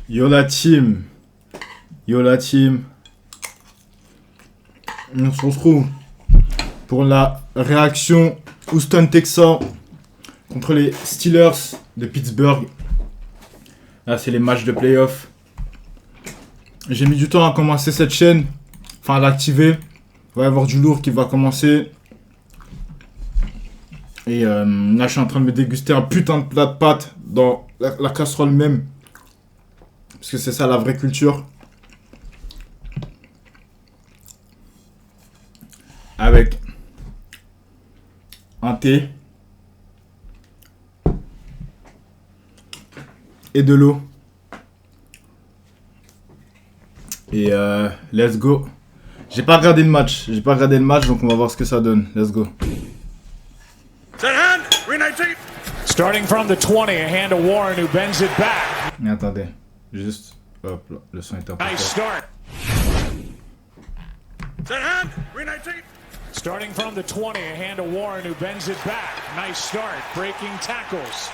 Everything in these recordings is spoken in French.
Yo la team. Yo la team. On se retrouve pour la réaction Houston Texans contre les Steelers de Pittsburgh. Là, c'est les matchs de playoff. J'ai mis du temps à commencer cette chaîne. Enfin, à l'activer. Il va y avoir du lourd qui va commencer. Et là, je suis en train de me déguster un putain de plat de pâtes dans la casserole même. Parce que c'est ça la vraie culture. Avec un thé. Et de l'eau. Et let's go. J'ai pas regardé le match. Donc on va voir ce que ça donne. Let's go. Starting from the 20, a hand to Warren who bends it back. Mais attendez. Juste. Hop là. Le son est un peu Nice fort. start. Starting from the 20, a hand to Warren who bends it back. Nice start, breaking tackles.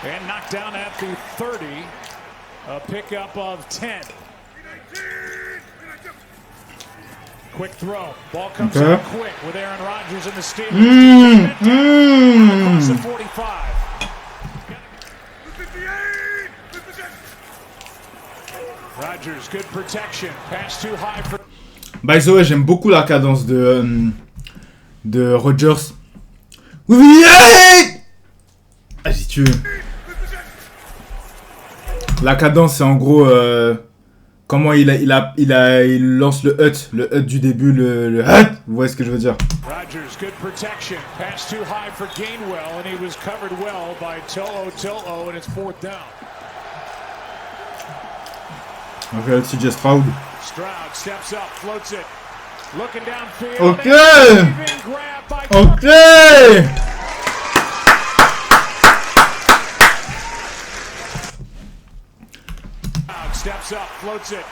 And knocked down at the 30. A pickup of 10. Quick throw. Ball comes out quick with Aaron Rodgers in the Steelers. Across the 45. Rodgers, good protection. Pass too high for... By the way, j'aime beaucoup la cadence de Rodgers. Oui, si tu veux. La cadence, c'est en gros comment il lance le hut du début, le hut. Vous voyez ce que je veux dire? Rodgers, good protection. Pass too high for Gainwell, and he was covered well by To'o, and it's fourth down. Ok, CJ Stroud. Stroud steps up, floats it. Looking downfield. Ok. Steps up, floats it.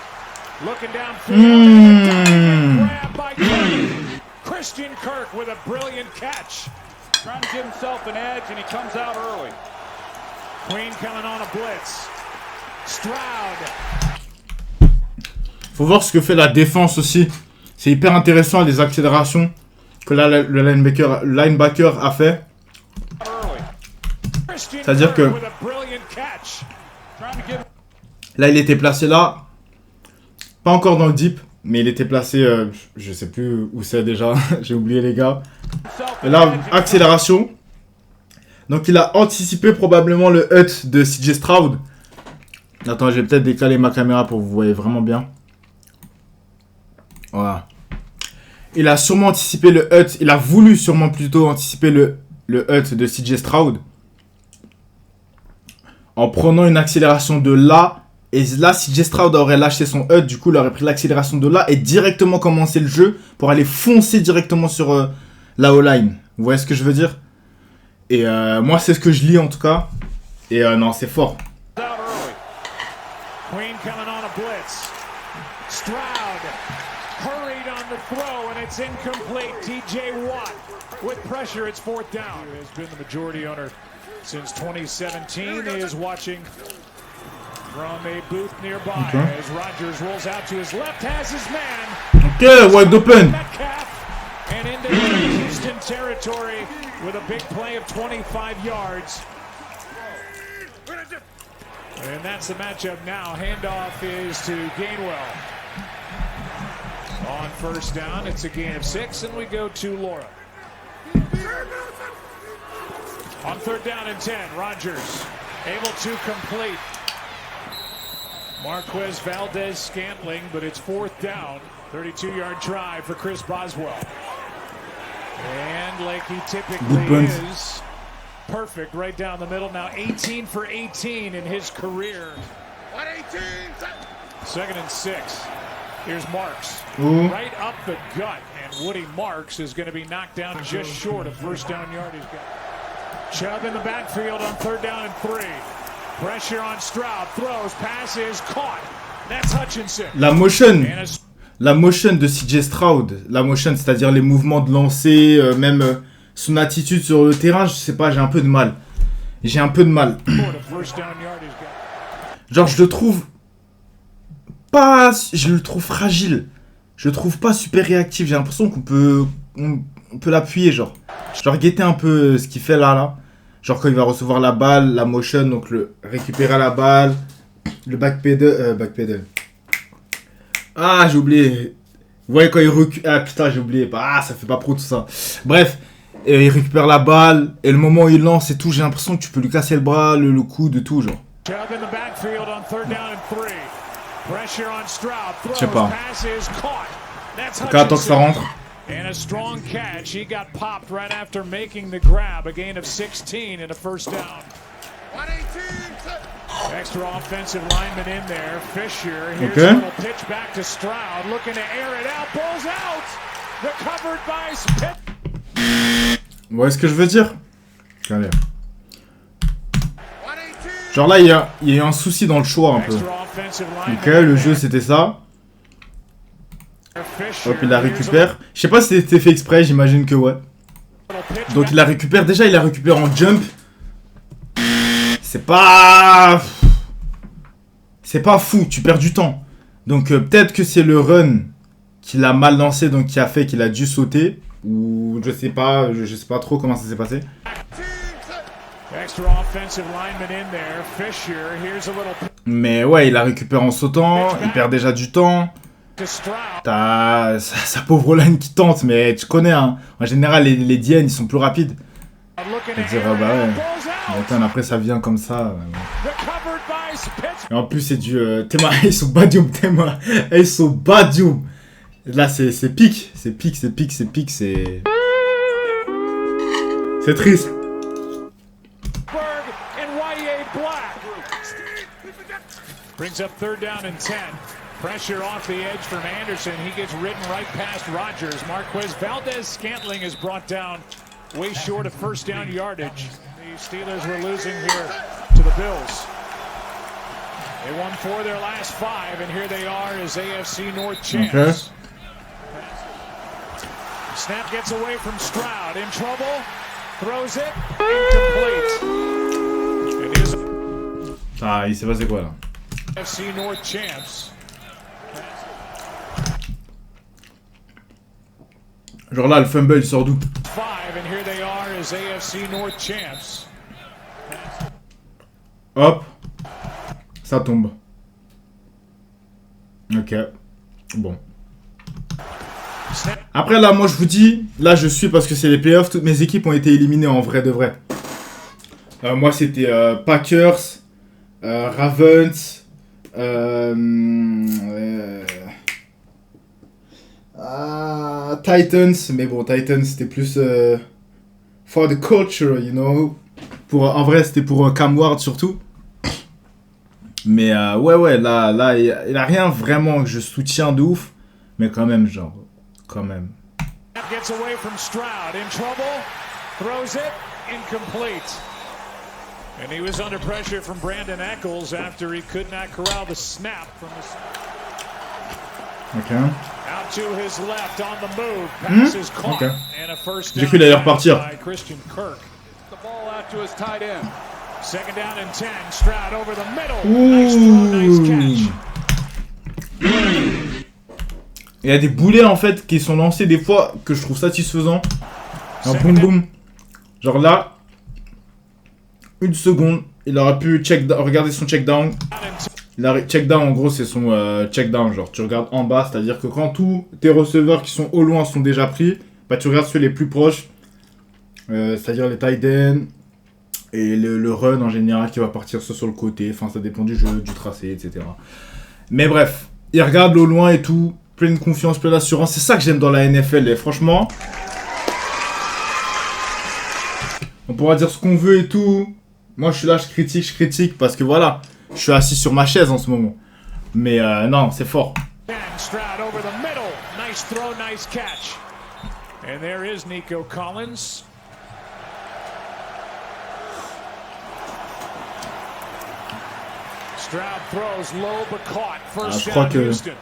Looking downfield. Grab by Christian Kirk with a brilliant catch. Trying to give himself an edge, and he comes out early. Queen coming on a blitz. Stroud. Faut voir ce que fait la défense aussi. C'est hyper intéressant les accélérations que là, le linebacker a fait. C'est-à-dire que là, il était placé là. Pas encore dans le deep, mais il était placé, je sais plus où c'est déjà. J'ai oublié les gars. Et là, accélération. Donc il a anticipé probablement le hut de CJ Stroud. Attends, je vais peut-être décaler ma caméra pour que vous voyez vraiment bien. Voilà. Il a sûrement anticipé le hut. Il a voulu sûrement plutôt anticiper le hut de CJ Stroud. En prenant une accélération de là. Et là, CJ Stroud aurait lâché son hut. Du coup, il aurait pris l'accélération de là. Et directement commencer le jeu. Pour aller foncer directement sur la O-line. Vous voyez ce que je veux dire? Et moi, c'est ce que je lis en tout cas. Et non, c'est fort. Queen coming on a blitz. Stroud. Hurried on the throw, and it's incomplete. TJ Watt with pressure. It's fourth down. Has been the majority owner since 2017. He is watching from a booth nearby as Rodgers rolls out to his left, has his man. Okay, wide open. Metcalf, and into Houston territory with a big play of 25 yards. And that's the matchup now. Handoff is to Gainwell. On first down, it's a gain of 6, and we go to Laura. On third down and 10, Rodgers able to complete. Marquez Valdez-Scantling, but it's fourth down. 32-yard try for Chris Boswell. And like he typically is, perfect right down the middle. Now 18 for 18 in his career. 18? Second and 6. Here's Marks. Right up the gut. And Woody Marks is going to be knocked down just short of first down yardage. Chubb in the backfield on third down and 3. Pressure on Stroud. Throws. Passes. Caught. That's Hutchinson. La motion de CJ Stroud. La motion, c'est-à-dire les mouvements de lancer, même son attitude sur le terrain, je sais pas, j'ai un peu de mal. Genre, je le trouve pas... Je le trouve fragile. Je le trouve pas super réactif. J'ai l'impression qu'on peut... On peut l'appuyer, genre. Genre, guetter un peu ce qu'il fait là. Genre, quand il va recevoir la balle, la motion, donc le récupérer la balle, le backpedal. Ah, j'ai oublié. Vous voyez, quand il recule... Ah, putain, j'ai oublié. Ah, ça fait pas pro tout ça. Bref, il récupère la balle, et le moment où il lance et tout, j'ai l'impression que tu peux lui casser le bras, le coude, de tout, genre. Je sais pas. Donc, attends que ça rentre. And a strong catch. He got popped right after making the grab. A gain of 16 and a first down. Extra offensive lineman in there. Fisher. Here's a little pitch back to Stroud. Looking to air it out. Pulls out. Recovered by Pitt. Vous voyez ce que je veux dire? Regardez. Genre là, il y a eu un souci dans le choix un peu. Ok, le jeu c'était ça. Hop, il la récupère. Je sais pas si c'était fait exprès, j'imagine que ouais. Donc il la récupère. Déjà, il la récupère en jump. C'est pas fou, tu perds du temps. Donc peut-être que c'est le run qu'il a mal lancé, donc qui a fait qu'il a dû sauter. Ou je sais pas trop comment ça s'est passé. Mais ouais, il la récupère en sautant. Il perd déjà du temps. T'as sa pauvre line qui tente, mais tu connais, hein. En général, les DN, ils sont plus rapides. Et dire, ah bah ouais. Attends, après, ça vient comme ça. Et en plus, c'est du... Tema, ils sont badium, Tema. Ils sont badium. Là, c'est pique. C'est pique. C'est triste. Brings up third down and 10. Pressure off the edge from Anderson. He gets ridden right past Rodgers. Marquez Valdez-Scantling is brought down way short of first down yardage. The Steelers were losing here to the Bills. They won 4 of their last 5, and here they are as AFC North champs. Okay. Snap gets away from Stroud. In trouble. Throws it. Incomplete. It is... Ah, il s'est passé quoi là? AFC North champs. Genre là, le fumble, il sort d'où? Hop. Ça tombe. Ok. Bon. Après là, moi je vous dis, là je suis parce que c'est les playoffs, toutes mes équipes ont été éliminées en vrai de vrai. Moi c'était Packers, Ravens, Titans, mais bon, Titans c'était plus for the culture, you know. En vrai, c'était pour Cam Ward surtout. Mais ouais, là, il a rien vraiment que je soutiens de ouf, mais quand même, genre, quand même. Gets away from Stroud, in trouble, throws it, incomplete. And he was under pressure from Brandon Echols after he could not corral the snap from the... Okay. Out to his left on the move. Pass is caught and a first down. J'ai cru qu'il allait repartir. Christian Kirk. The ball out to his tight end. Second down and 10. Stroud over the middle. Nice throw, nice catch. Il y a des boulets en fait qui sont lancés des fois que je trouve satisfaisants. Un boum boum. Genre là, une seconde, il aurait pu regarder son check down. Check down en gros c'est son check down, genre tu regardes en bas, c'est à dire que quand tous tes receveurs qui sont au loin sont déjà pris, bah tu regardes ceux les plus proches, c'est à dire les tight ends et le run en général qui va partir soit sur le côté, enfin ça dépend du jeu, du tracé, etc. Mais bref, il regarde au loin et tout, pleine confiance, pleine d'assurance, c'est ça que j'aime dans la NFL et franchement, on pourra dire ce qu'on veut et tout, moi je suis là, je critique parce que voilà. Je suis assis sur ma chaise en ce moment. Mais non, c'est fort. Stroud over the middle. Nice throw, nice catch. And there is Nico Collins. Stroud throws low but caught. First down Houston.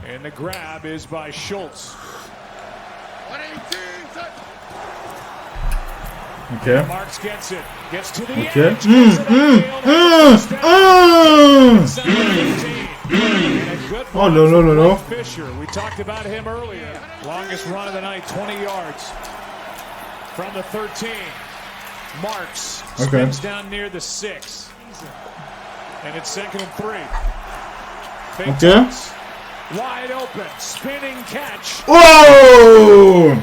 And the grab is by Schultz. Ok. Ok. Oh là là là là. Fisher, we talked about him earlier. Longest run of the night, 20 yards from the 13. Marks spins down near the 6. And it's 2nd and 3. Ok. Wide open, spinning catch. Oh!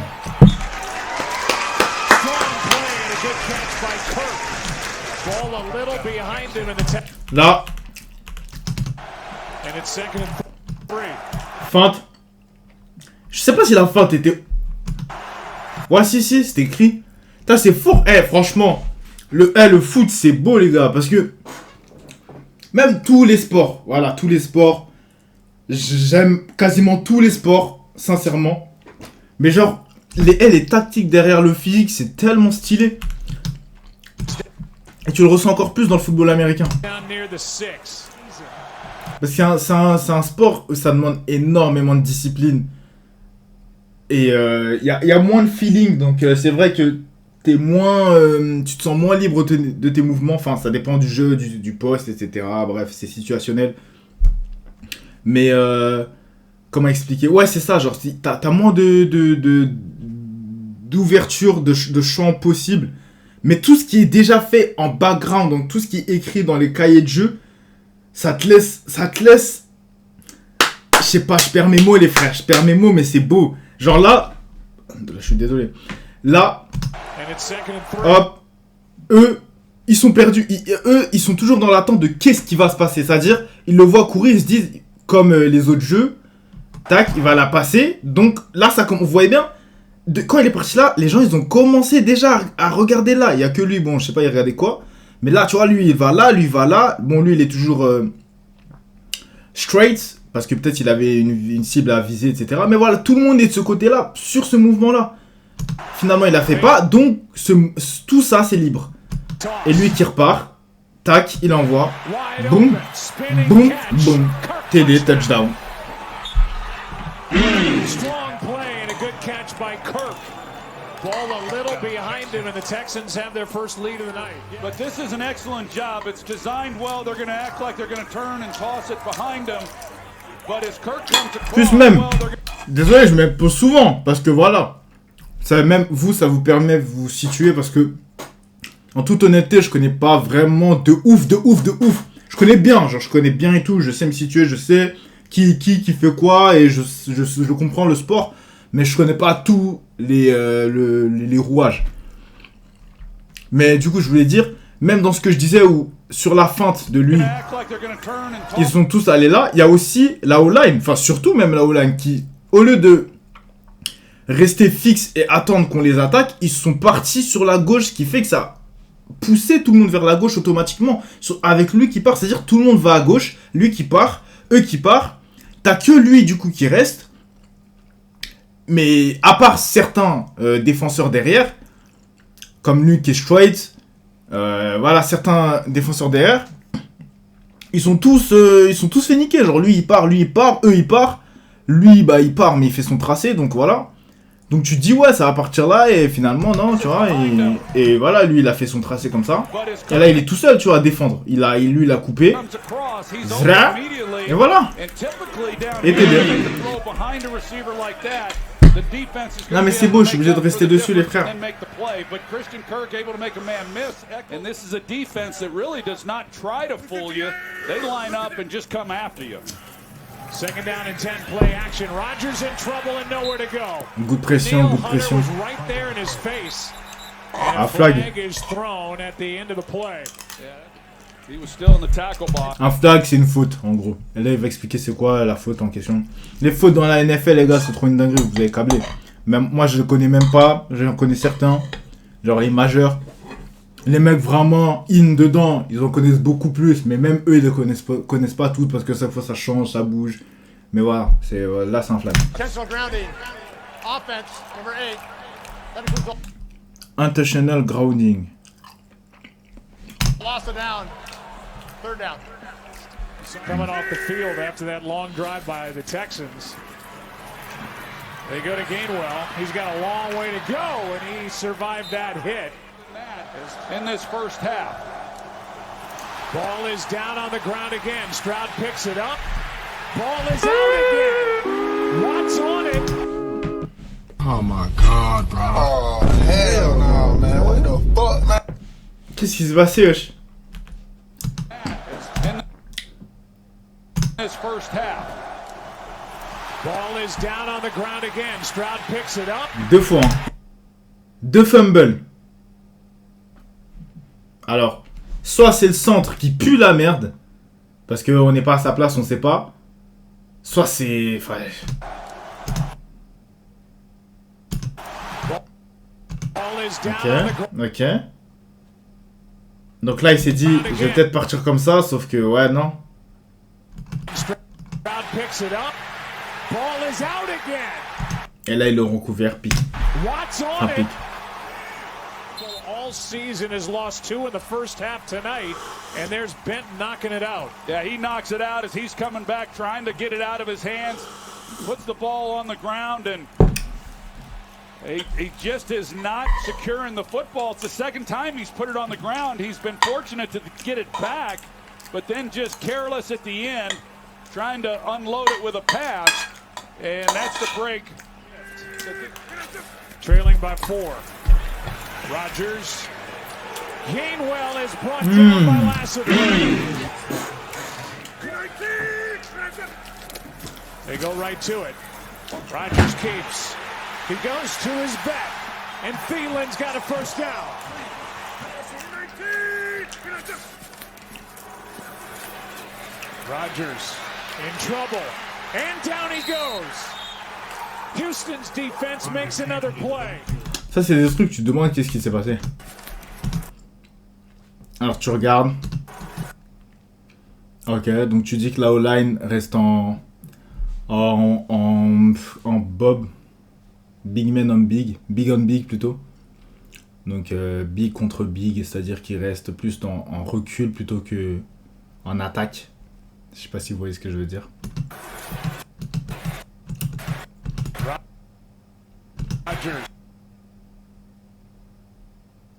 Là. Feinte. Je sais pas si la feinte était... Ouais, si, c'était écrit. Putain, c'est fort. Franchement, le foot, c'est beau, les gars. Parce que même tous les sports, voilà, tous les sports, j'aime quasiment tous les sports, sincèrement. Mais genre, les tactiques derrière le physique, c'est tellement stylé. Et tu le ressens encore plus dans le football américain. Parce que c'est un sport où ça demande énormément de discipline. Et il y a moins de feeling. Donc c'est vrai que tu te sens moins libre de tes mouvements. Enfin, ça dépend du jeu, du poste, etc. Bref, c'est situationnel. Mais comment expliquer? Ouais, c'est ça. Genre, t'as moins d'ouverture, de champ possible. Mais tout ce qui est déjà fait en background, donc tout ce qui est écrit dans les cahiers de jeu, ça te laisse, je sais pas, je perds mes mots les frères, mais c'est beau. Genre là, je suis désolé. Là, hop, eux, ils sont perdus. Ils sont toujours dans l'attente de qu'est-ce qui va se passer. C'est-à-dire, ils le voient courir, ils se disent, comme les autres jeux, tac, il va la passer. Donc là, vous voyez bien, quand il est parti là, les gens, ils ont commencé déjà à regarder là. Il n'y a que lui, bon, je sais pas, il regardait quoi. Mais là, tu vois, lui, il va là, lui, il va là. Bon, lui, il est toujours straight, parce que peut-être il avait une cible à viser, etc. Mais voilà, tout le monde est de ce côté-là, sur ce mouvement-là. Finalement, il la fait pas, donc tout ça, c'est libre. Et lui qui repart, tac, il envoie. Boum, boum, boum. TD, touchdown. Ball a little behind him, and the Texans have their first lead of the night. But this is an excellent job. It's designed well. They're going to act like they're going to turn and toss it behind them. But as Kirk comes across, plus même, désolé, je me pose souvent, parce que voilà, ça même ça vous permet de vous situer, parce que en toute honnêteté, je connais pas vraiment de ouf. Je connais bien, genre je connais bien et tout, je sais me situer, je sais qui fait quoi, et je comprends le sport, mais je connais pas tous les rouages. Mais du coup, je voulais dire, même dans ce que je disais, où sur la feinte de lui, ils sont tous allés là, il y a aussi la O-line, enfin surtout même la O-line, qui, au lieu de rester fixe et attendre qu'on les attaque, ils sont partis sur la gauche, ce qui fait que ça a poussé tout le monde vers la gauche automatiquement, avec lui qui part, c'est-à-dire tout le monde va à gauche, lui qui part, eux qui partent, t'as que lui du coup qui reste. Mais à part certains défenseurs derrière, comme lui qui est straight, voilà, certains défenseurs derrière, ils sont tous fait niquer. Genre lui il part, eux ils partent, lui bah il part mais il fait son tracé, donc voilà. Donc tu te dis ouais ça va partir là et finalement non tu vois et voilà lui il a fait son tracé comme ça et là il est tout seul tu vois à défendre. Lui il a coupé. Zra, et voilà. Et t'es bien. Non mais c'est beau, je suis obligé de rester dessus les frères. Second down and 10 play action. Rodgers in trouble and nowhere to go. Good pression. Right there in his face. Ah, flag. Is thrown at the end of the play. He was still in the tackle box. Un flag, c'est une faute, en gros. Et là, il va expliquer c'est quoi la faute en question. Les fautes dans la NFL, les gars, c'est trop une dinguerie, vous avez câblé. Même, moi, je le connais même pas. J'en connais certains. Genre les majeurs. Les mecs vraiment in dedans, ils en connaissent beaucoup plus. Mais même eux, ils ne connaissent pas tout parce que chaque fois, ça change, ça bouge. Mais voilà, là, c'est un flag. Intentional grounding. Lost it down. Third down. Coming off the field after that long drive by the Texans. They go to Gainwell. He's got a long way to go, and he survived that hit. In this first half. Ball is down on the ground again. Stroud picks it up. Ball is out again. Watts on it. Oh my God, bro. Oh, hell no, man. What the fuck, man? Qu'est-ce qui s'est passé, wesh? This first half. Ball is down on the ground again. Stroud picks it up. 2 fois. 2 fumbles. Alors, soit c'est le centre qui pue la merde, parce qu'on n'est pas à sa place, on sait pas. Soit c'est... Enfin... Ok. Donc là, il s'est dit, je vais peut-être partir comme ça, sauf que, ouais, non. Et là, ils l'auront couvert, pique. Un pique. All season has lost 2 in the first half tonight, and there's Benton knocking it out. Yeah, he knocks it out as he's coming back, trying to get it out of his hands. Puts the ball on the ground, and he just is not securing the football. It's the second time he's put it on the ground. He's been fortunate to get it back, but then just careless at the end, trying to unload it with a pass, and that's the break. Trailing by 4. Rodgers. Gainwell is brought down by Lasseter. They go right to it. Rodgers keeps. He goes to his back, and Thielen's got a first down. Rodgers in trouble, and down he goes. Houston's defense makes another play. Ça, c'est des trucs, tu te demandes qu'est-ce qui s'est passé. Alors, tu regardes. Ok, donc tu dis que la O-line reste en bob. Big man on big. Big on big, plutôt. Donc, big contre big, c'est-à-dire qu'il reste plus en recul plutôt que en attaque. Je sais pas si vous voyez ce que je veux dire.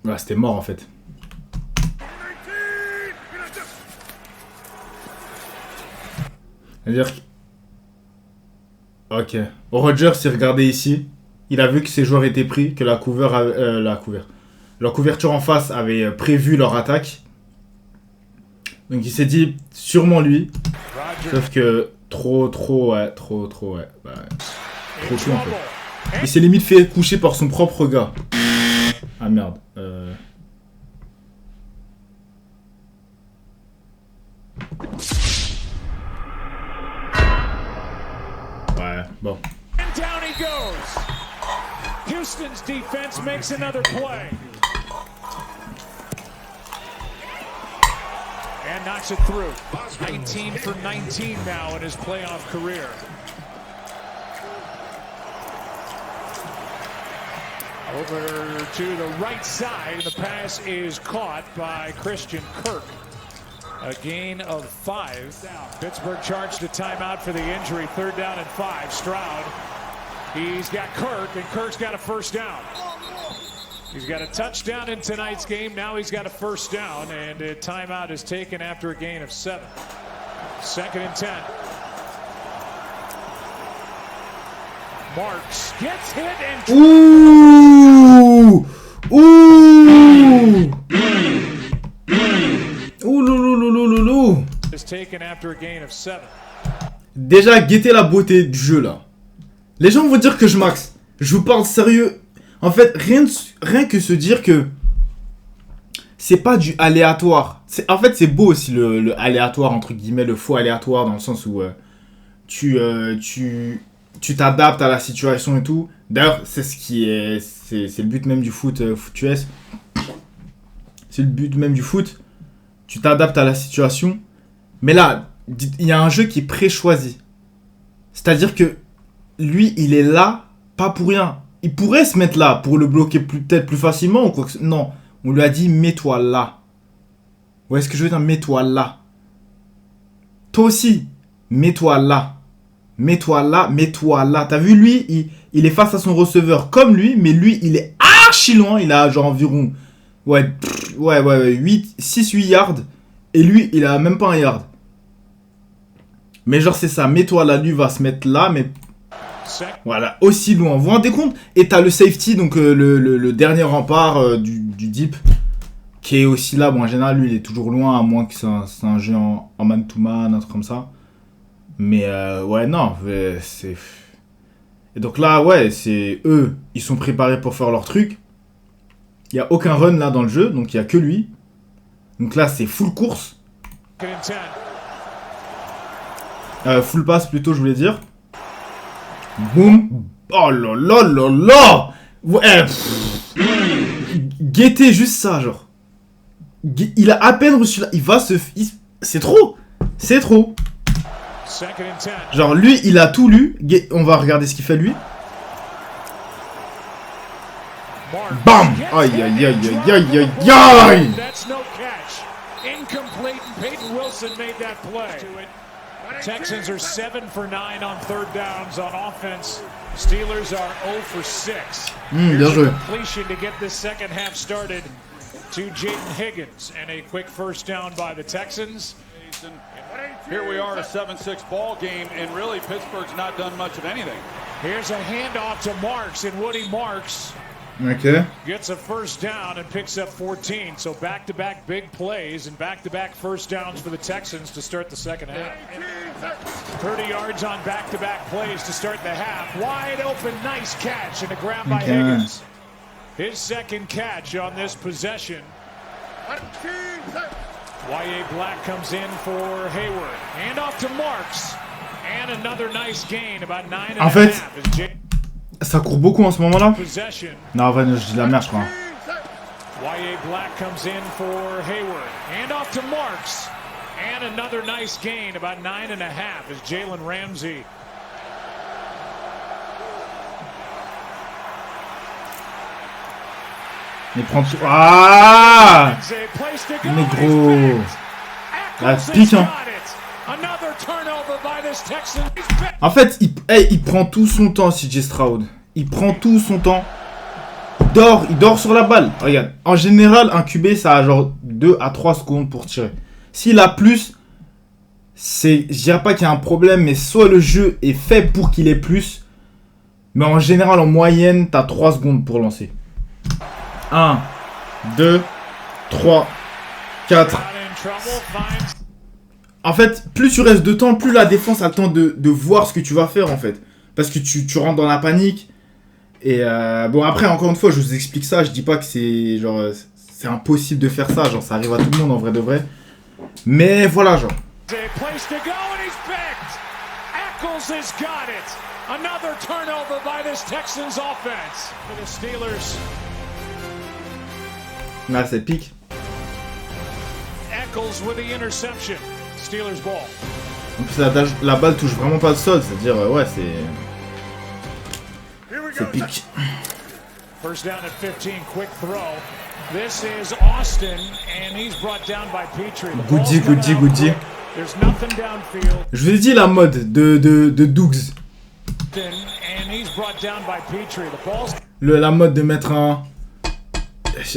Ouais, c'était mort en fait. C'est-à-dire que... Ok. Rodgers s'est regardé ici. Il a vu que ses joueurs étaient pris, que leur couverture en face avait prévu leur attaque. Donc il s'est dit, sûrement lui. Sauf que trop, ouais. Trop tout en fait. Il s'est limite fait coucher par son propre gars. Ah merde. Ouais, bon. Down he goes. Houston's defense makes another play. And knocks it through. 19 for 19 now in his playoff career. Over to the right side, the pass is caught by Christian Kirk. A gain of 5. Pittsburgh charged a timeout for the injury. 3rd down and 5. Stroud. He's got Kirk, and Kirk's got a first down. He's got a touchdown in tonight's game. Now he's got a first down, and a timeout is taken after a gain of 7. 2nd and 10. Marks gets hit and... Ouh! Ouh! Ouh louloulouloulou! Is taken after a gain of 7. Déjà, guettez la beauté du jeu là. Les gens vont dire que je max. Je vous parle sérieux. En fait, rien que se dire que c'est pas du aléatoire. En fait, c'est beau aussi le aléatoire, entre guillemets, le faux aléatoire, dans le sens où tu t'adaptes à la situation et tout. D'ailleurs, c'est le but même du foot, foot US. C'est le but même du foot. Tu t'adaptes à la situation. Mais là, il y a un jeu qui est pré-choisi. C'est-à-dire que lui, il est là, pas pour rien. Il pourrait se mettre là pour le bloquer peut-être plus facilement ou quoi que ce soit. Non, on lui a dit mets-toi là. Vous voyez ce que je veux dire? Mets-toi là. Toi aussi, mets-toi là. Mets-toi là, mets-toi là. T'as vu, lui, il est face à son receveur comme lui, mais lui, il est archi loin. Il a genre environ 6-8 yards. Et lui, il a même pas un yard. Mais genre, c'est ça. Mets-toi là, lui va se mettre là, mais... Voilà, aussi loin. Vous vous rendez compte? Et t'as le safety, donc le dernier rempart du deep, qui est aussi là. Bon, en général, lui, il est toujours loin, à moins que c'est un jeu en man-to-man, un truc comme ça. Mais ouais, non, c'est... Et donc là, ouais, c'est eux, ils sont préparés pour faire leur truc. Il n'y a aucun run là dans le jeu, donc il n'y a que lui. Donc là, c'est full course. Full pass plutôt, je voulais dire. Boum. Oh là là là là. Ouais. Guettez juste ça, genre. Il a à peine reçu là. Il va se... C'est trop. C'est trop. Genre, lui, il a tout lu. On va regarder ce qu'il fait, lui. Bam. Aïe, aïe, aïe, aïe, aïe, aïe, aïe. Texans are 7 for 9 on third downs on offense. Steelers are 0 for 6. Bien joué. Completion to get this second half started to Jaden Higgins and a quick first down by the Texans. Here we are, a 7-6 ball game, and really Pittsburgh's not done much of anything. Here's a handoff to Marks, and Woody Marks gets a first down and picks up 14. So back-to-back big plays and back-to-back first downs for the Texans to start the second half. 30 yards on back-to-back plays to start the half. Wide open, nice catch, and a grab by Higgins. His second catch on this possession. Y.A. Black comes in for Hayward. Hand off to Marks. And another nice gain, about 9.5. En fait, ça court beaucoup en ce moment-là. Non, en vrai, je dis de la merde, je crois. Y.A. Black comes in for Hayward. Hand off to Marks. And another nice gain, about 9.5, as Jalen Ramsey. Mais prends tout. Ah! Mais gros. La pique, hein. En fait, il prend tout son temps, CJ Stroud. Il prend tout son temps. Il dort sur la balle. Regarde. En général, un QB, ça a genre 2 à 3 secondes pour tirer. S'il a plus, je dirais pas qu'il y a un problème, mais soit le jeu est fait pour qu'il ait plus. Mais en général, en moyenne, t'as 3 secondes pour lancer. 1, 2, 3, 4. En fait, plus tu restes de temps, plus la défense a le temps de voir ce que tu vas faire, en fait. Parce que tu rentres dans la panique. Et bon, après, encore une fois, je vous explique ça. Je dis pas que c'est genre c'est impossible de faire ça. Genre, ça arrive à tout le monde, en vrai de vrai. Mais voilà, genre. Another turnover by this Texans offense for the Steelers. Là, c'est pique. Eccles with the interception. Steelers ball. En plus, la balle touche vraiment pas le sol. C'est-à-dire, ouais, c'est pique. First down at 15, quick throw. This is Austin, and he's brought down by Petrie. Goody. There's nothing downfield. Je vous ai dit la mode de Dougs. La mode de mettre un...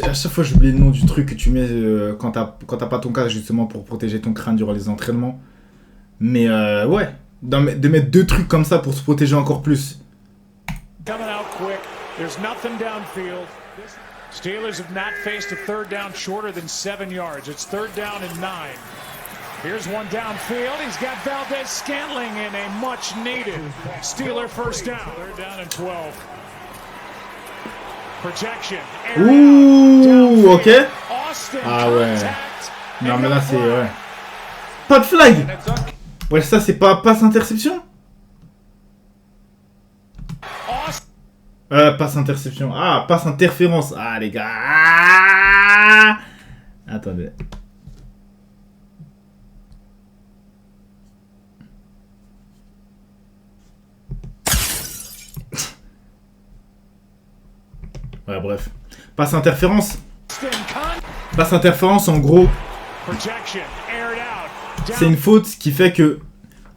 À chaque fois j'oublie le nom du truc que tu mets quand t'as pas ton casque, justement pour protéger ton crâne durant les entraînements. Mais ouais, de mettre 2 trucs comme ça pour se protéger encore plus. Steelers have not faced a third down shorter than 7 yards. It's third down and 9. Here's one downfield. He's got Valdez Scantling in a much-needed Steeler first down. Third down and 12. Protection. Ouh, ok. Ah ouais. Non mais là c'est... Ouais. Pas de flag. Ouais, ça c'est pas passe interception. Passe interception. Ah, passe interférence. Ah les gars. Ah attendez. Ouais, bref. Passe interférence. Passe interférence, en gros, c'est une faute qui fait que,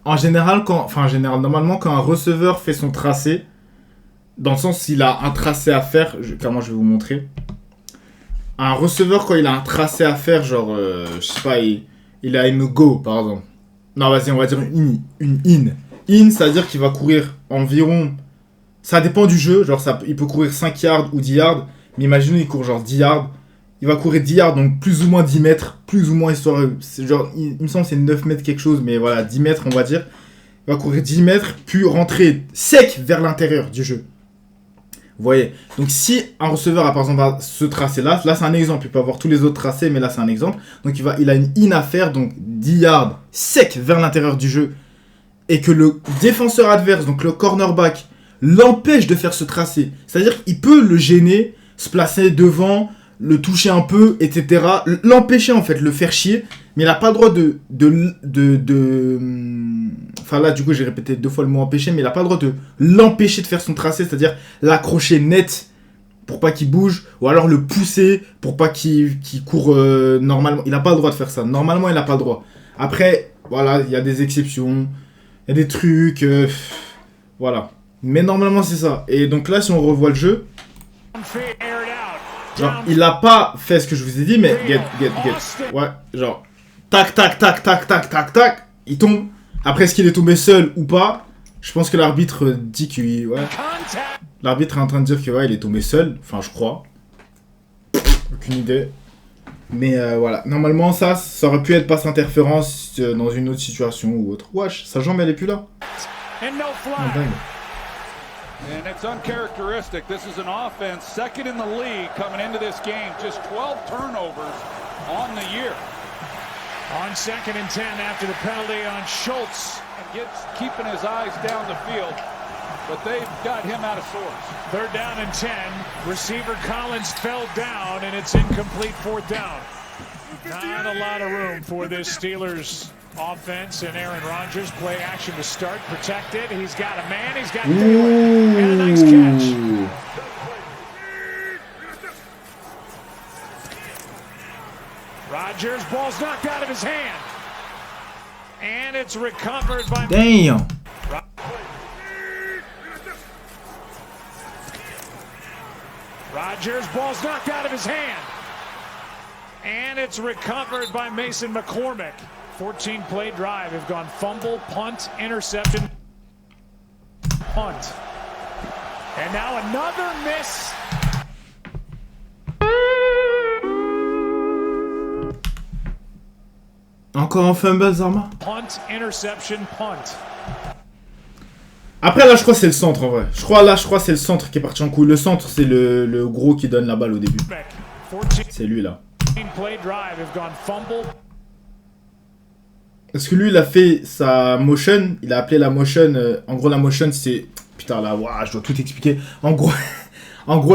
normalement, quand un receveur fait son tracé, dans le sens s'il a un tracé à faire, comment je vais vous montrer. Un receveur, quand il a un tracé à faire, genre, je sais pas, il a une go, par exemple. Non, vas-y, on va dire une in. In, c'est-à-dire qu'il va courir environ... Ça dépend du jeu, genre il peut courir 5 yards ou 10 yards, mais imaginons il court genre 10 yards. Il va courir 10 yards, donc plus ou moins 10 mètres, plus ou moins histoire... Genre, il me semble que c'est 9 mètres quelque chose, mais voilà, 10 mètres on va dire. Il va courir 10 mètres, puis rentrer sec vers l'intérieur du jeu. Vous voyez. Donc si un receveur a par exemple ce tracé-là, là c'est un exemple, il peut avoir tous les autres tracés, mais là c'est un exemple. Donc il a une in à faire, donc 10 yards sec vers l'intérieur du jeu, et que le défenseur adverse, donc le cornerback, l'empêche de faire ce tracé. C'est-à-dire qu'il peut le gêner, se placer devant, le toucher un peu, etc. L'empêcher en fait, le faire chier, mais il n'a pas le droit Enfin là du coup j'ai répété 2 fois le mot empêcher, mais il n'a pas le droit de l'empêcher de faire son tracé, c'est-à-dire l'accrocher net pour pas qu'il bouge, ou alors le pousser pour pas qu'il court normalement. Il n'a pas le droit de faire ça, normalement il n'a pas le droit. Après, voilà, il y a des exceptions, il y a des trucs, voilà. Mais normalement c'est ça. Et donc là si on revoit le jeu, genre il a pas fait ce que je vous ai dit, mais get. Ouais, genre tac tac tac tac tac tac tac, il tombe. Après est-ce qu'il est tombé seul ou pas? Je pense que l'arbitre dit qu'il... Ouais. L'arbitre est en train de dire que ouais, il est tombé seul, enfin je crois. Aucune idée. Mais voilà, normalement ça aurait pu être passe interférence dans une autre situation ou autre. Wesh, sa jambe elle est plus là. Oh, dingue. And it's uncharacteristic. This is an offense second in the league coming into this game. Just 12 turnovers on the year. On 2nd and 10 after the penalty on Schultz. And keeping his eyes down the field, but they've got him out of sorts. 3rd down and 10. Receiver Collins fell down, and it's incomplete 4th down. Not a lot of room for this Steelers offense, and Aaron Rodgers play action to start, protected. He's got a man, he's got Taylor, and a nice catch. Rodgers, ball's knocked out of his hand. And it's recovered by... Damn. Rodgers, ball's knocked out of his hand. And it's recovered by Mason McCormick. 14-play drive have gone fumble, punt, interception, punt. And now another miss. Encore un fumble, Zarma. Punt, interception, punt. Après là je crois que c'est le centre en vrai. Je crois que c'est le centre qui est parti en couille. Le centre c'est le gros qui donne la balle au début. C'est lui là. Parce que lui il a fait sa motion, il a appelé la motion, en gros la motion c'est... Putain là, je dois tout expliquer. En gros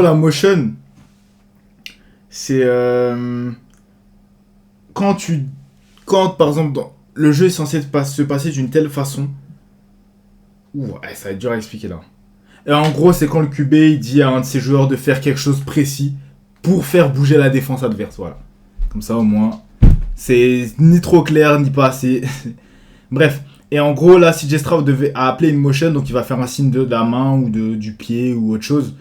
la motion, c'est... Quand par exemple le jeu est censé se passer d'une telle façon... ça va être dur à expliquer là. Et en gros c'est quand le QB il dit à un de ses joueurs de faire quelque chose précis pour faire bouger la défense adverse, voilà. Comme ça au moins... C'est ni trop clair, ni pas assez. Bref. Et en gros, là, CJ Stroud a appelé une motion, donc il va faire un signe de la main ou du pied ou autre chose.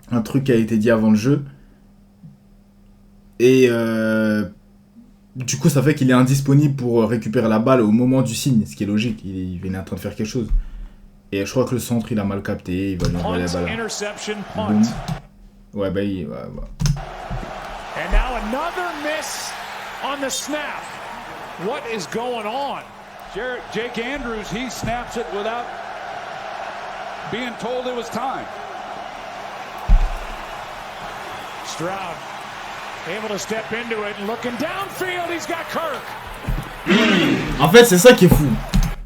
Un truc qui a été dit avant le jeu. Et du coup, ça fait qu'il est indisponible pour récupérer la balle au moment du signe, ce qui est logique. Il est en train de faire quelque chose. Et je crois que le centre, il a mal capté. Il va lui envoyer la balle. Boum. Ouais, bah, ouais. And now another miss on the snap. What is going on? Jake Andrews, he snaps it without being told it was time. Stroud able to step into it and looking downfield, he's got Kirk. En fait, c'est ça qui est fou.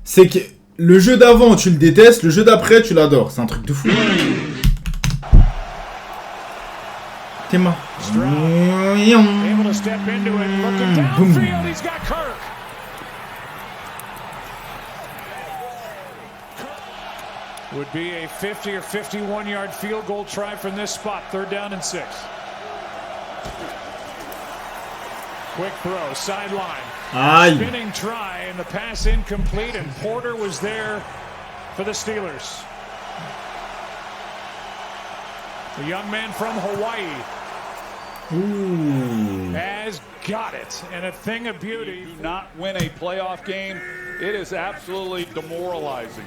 C'est que le jeu d'avant, tu le détestes, le jeu d'après, tu l'adores. C'est un truc de fou. T'es mort. Able to step into it, looking downfield, he's got Kirk. Would be a 50 or 51-yard field goal try from this spot. 3rd down and 6. Quick throw, sideline. Aye. Spinning try, and the pass incomplete, and Porter was there for the Steelers. The young man from Hawaii. Ouh. has got it, and a thing of beauty. Do not win a playoff game. It is absolutely demoralizing.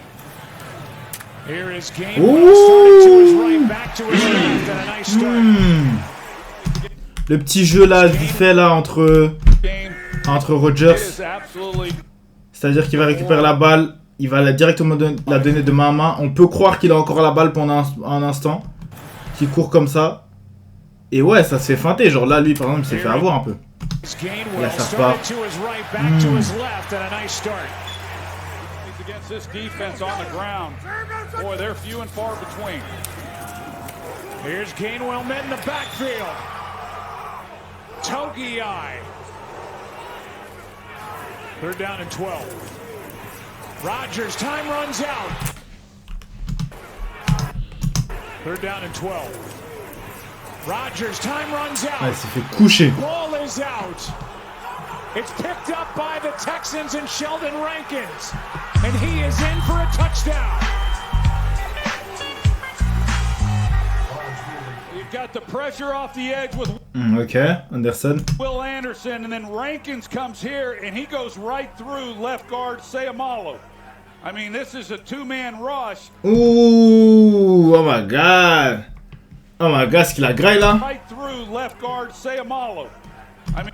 Here is Gainwell, starting to his right, back to his left, and a nice start. Le petit jeu là, vite fait là, entre Rodgers. C'est-à-dire qu'il va récupérer la balle, il va directement la donner de main à main. On peut croire qu'il a encore la balle pendant un instant, qu'il court comme ça. Et ouais, ça se fait feinter. Genre là, lui par exemple, il s'est fait avoir un peu. Il a ça pas. Against this defense on the ground. Boy, they're few and far between. Here's Gainwell met in the backfield. Togiai. Third down and 12. Rodgers, time runs out. Third down and 12. Rodgers, time runs out. Ah, il s'est fait coucher. Ball is out. It's picked up by the Texans and Sheldon Rankins. And he is in for a touchdown. You've got the pressure off the edge with Okay, Anderson. Will Anderson, and then Rankins comes here, and he goes right through left guard Sayamalo. I mean, this is a two-man rush. Ouh, oh my god. Oh my god, ce qu'il a graille là. Right through left guard Sayamalo. I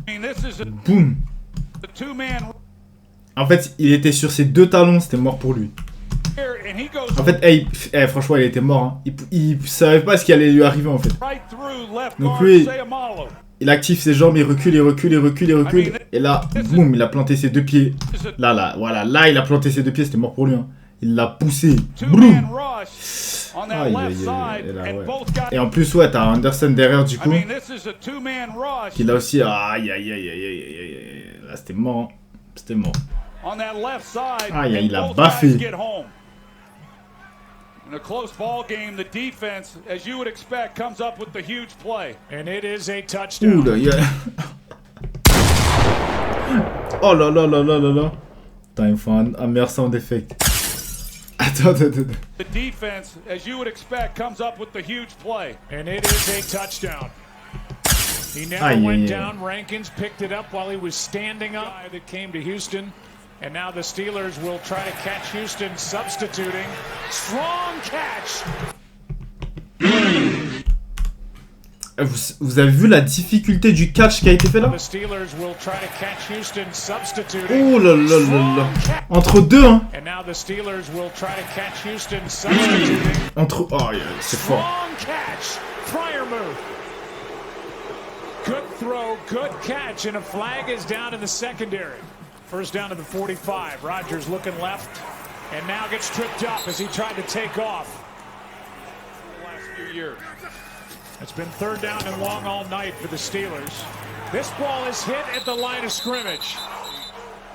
mean, this is a Boum. two-man. En fait, il était sur ses deux talons, c'était mort pour lui. En fait, franchement, il était mort. Hein. Il savait pas ce qui allait lui arriver en fait. Donc lui, il active ses jambes, il recule. Et là, boum, il a planté ses deux pieds. Là, voilà, là, il a planté ses deux pieds, c'était mort pour lui. Hein. Il l'a poussé. Boum. Aïe, ouais. Et en plus, ouais, t'as Anderson derrière du coup. Qui là aussi, aïe. Là, c'était mort. Hein. C'était mort. Aïe, il a baffé. In a close ball game, the defense, as you would expect, comes up with the huge play. And it is a touchdown. Ouh là, oh là. Putain, il me faut un meilleur sound effect. Attends. The defense, as you would expect, comes up with the huge play. And it is a touchdown. He never went down. Rankins picked it up while he was standing up. That came to Houston. And now the Steelers will try to catch Houston substituting. Strong catch. Vous avez vu la difficulté du catch qui a été fait là? The Steelers will try to catch Houston substituting. Oh là. Entre deux, hein. And now the Steelers will try to catch Houston substituting. Entre... Oh, c'est fort. Strong catch. Fryer move. Good throw, good catch, and a flag is down in the secondary. First down to the 45. Rodgers looking left, and now gets tripped up as he tried to take off. The last few years. It's been third down and long all night for the Steelers. This ball is hit at the line of scrimmage.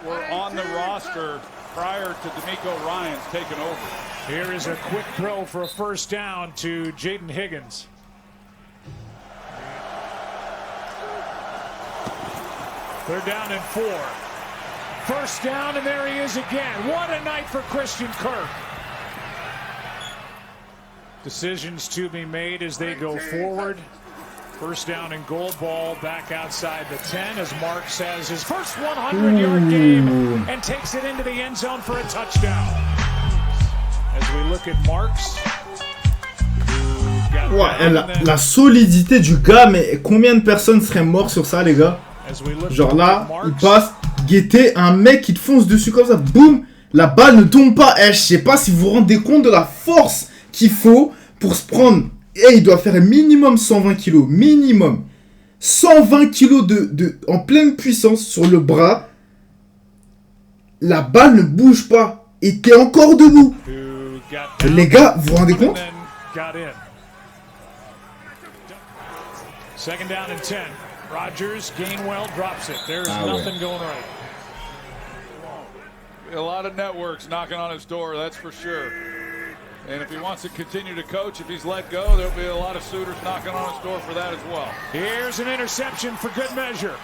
We're on the roster prior to D'Amico Ryans taking over. Here is a quick throw for a first down to Jaden Higgins. Third down and 4. First down, and there he is again. What a night for Christian Kirk. Decisions to be made as they go forward. First down and goal, ball back outside the 10 as Marks has his first 100-yard game and takes it into the end zone for a touchdown. As we look at Marks. Ouais, la solidité du gars, mais combien de personnes seraient mortes sur ça, les gars? Genre là, il passe, guetter un mec qui te fonce dessus comme ça, boum, la balle ne tombe pas. Je sais pas si vous vous rendez compte de la force qu'il faut pour se prendre. Il doit faire minimum 120 kilos, minimum 120 kilos en pleine puissance sur le bras. La balle ne bouge pas et t'es encore debout. Les gars, vous vous rendez compte? Second down and 10. Rodgers, Gainwell drops it. There's nothing going right. A lot of networks knocking on his door, that's for sure. And if he wants to continue to coach, if he's let go, there'll be a lot of suitors knocking on his door for that as well. Here's an interception for good measure.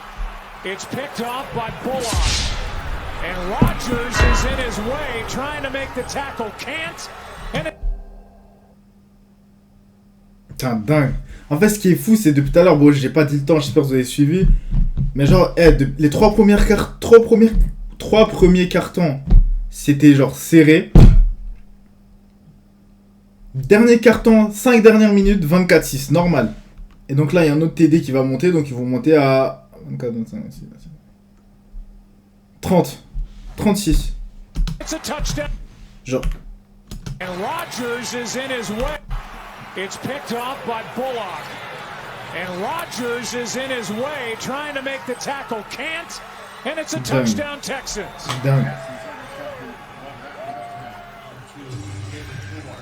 It's picked off by Bullock. And Rodgers is in his way, trying to make the tackle. Can't. And Putain, dingue. En fait, ce qui est fou, c'est depuis tout à l'heure, bon, j'ai pas dit le temps, j'espère que vous avez suivi. Mais genre, les trois premiers cartons, c'était genre serré. Dernier carton, 5 dernières minutes, 24-6, normal. Et donc là, il y a un autre TD qui va monter, donc ils vont monter à 24, 25, 26, 27. 30, 36. Genre. And Rodgers is in his way. It's picked off by Bullock. And Rodgers is in his way, trying to make the tackle. Can't. And it's a touchdown, Texans. Dingue.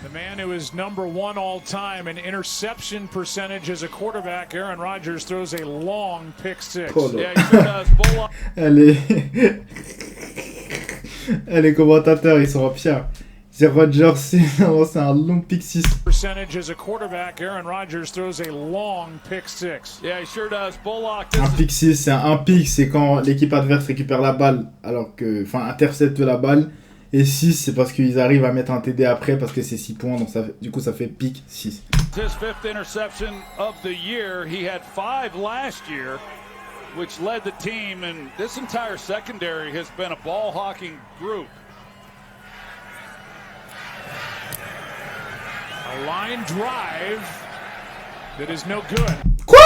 The man who is number 1 all time in interception percentage as a quarterback, Aaron Rodgers, throws a long pick six. Yeah, he sure does. Bullock. Les commentateurs, ils sont en pierre. C'est Rodgers, c'est un long pick 6. Percentage as a quarterback, Aaron Rodgers throws a long pick six. Yeah, he sure does. Bullock. Un pick 6, c'est un pick, c'est quand l'équipe adverse récupère la balle, alors que, enfin, intercepte la balle. Et 6, c'est parce qu'ils arrivent à mettre un TD après, parce que c'est 6 points, donc ça, du coup, ça fait pick 6. His 5th interception of the year. He had 5 last year, which led the team, and this entire secondary has been a ball hawking group. A line drive that is no good. Quoi?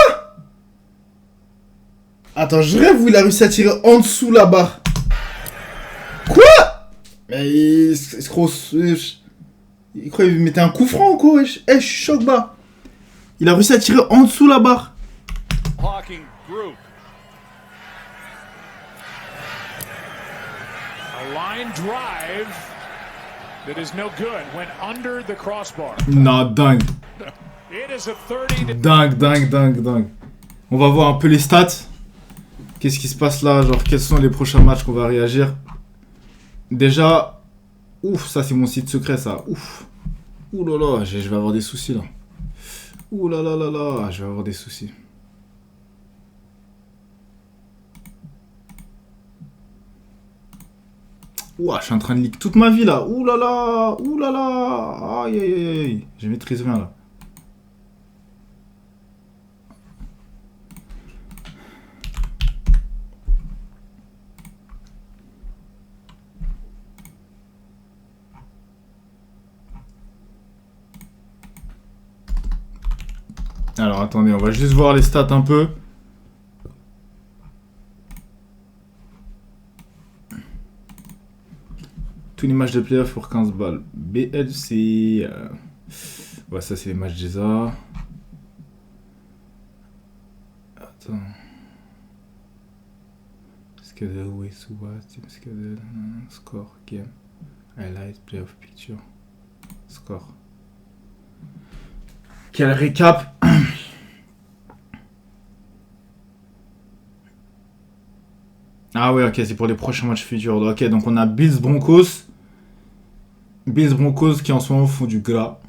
Attends, je rêve où il a réussi à tirer en dessous la barre. Quoi? Mais il croyait qu'il mettait un coup franc ou quoi? Je suis choc bas. Il a réussi à tirer en dessous la barre. Hawking group. A line drive that is no good. Went under the crossbar. Non, dingue. It is a 30 to... Dingue. On va voir un peu les stats. Qu'est-ce qui se passe là? Genre, quels sont les prochains matchs qu'on va réagir? Déjà, ouf, ça c'est mon site secret, ça. Ouf. Ouh là là, je vais avoir des soucis là. Ouh là là là là, je vais avoir des soucis. Ouah, je suis en train de leak toute ma vie là. Ouh là là, aïe aïe aïe aïe. Je maîtrise rien là. Alors attendez, on va juste voir les stats un peu. Tous les matchs de playoff pour 15 balles. BLC. Ouais, ça c'est les matchs des A. Attends. Schedule, way to what? Team schedule. Score, game. Highlight, playoff picture. Score. Quel récap. Ah ouais, ok, c'est pour les prochains matchs futurs. Ok, donc on a Bills Broncos. Bills Broncos qui en ce moment font du gras.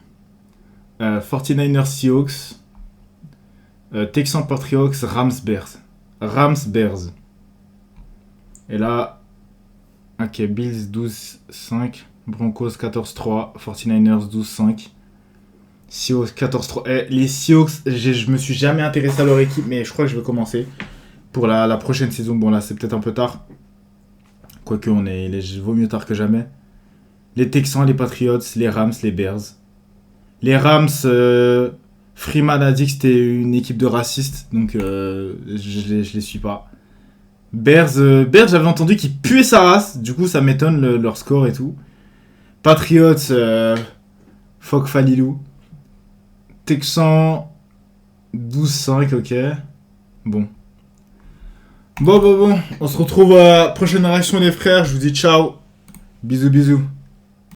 49ers Seahawks. Texans Patriots, Rams Bears. Et là, ok, Bills 12-5. Broncos 14-3. 49ers 12-5. Seahawks 14-3. Les Seahawks, je me suis jamais intéressé à leur équipe, mais je crois que je vais commencer. Pour la prochaine saison, bon là c'est peut-être un peu tard. Quoique vaut mieux tard que jamais. Les Texans, les Patriots, les Rams, les Bears. Les Rams, Freeman a dit que c'était une équipe de racistes, donc je les suis pas. Bears, j'avais entendu qu'ils puaient sa race, du coup ça m'étonne leur score et tout. Patriots, Fok Falilou. Texans, 12-5, ok. Bon, on se retrouve à la prochaine réaction les frères, je vous dis ciao, bisous.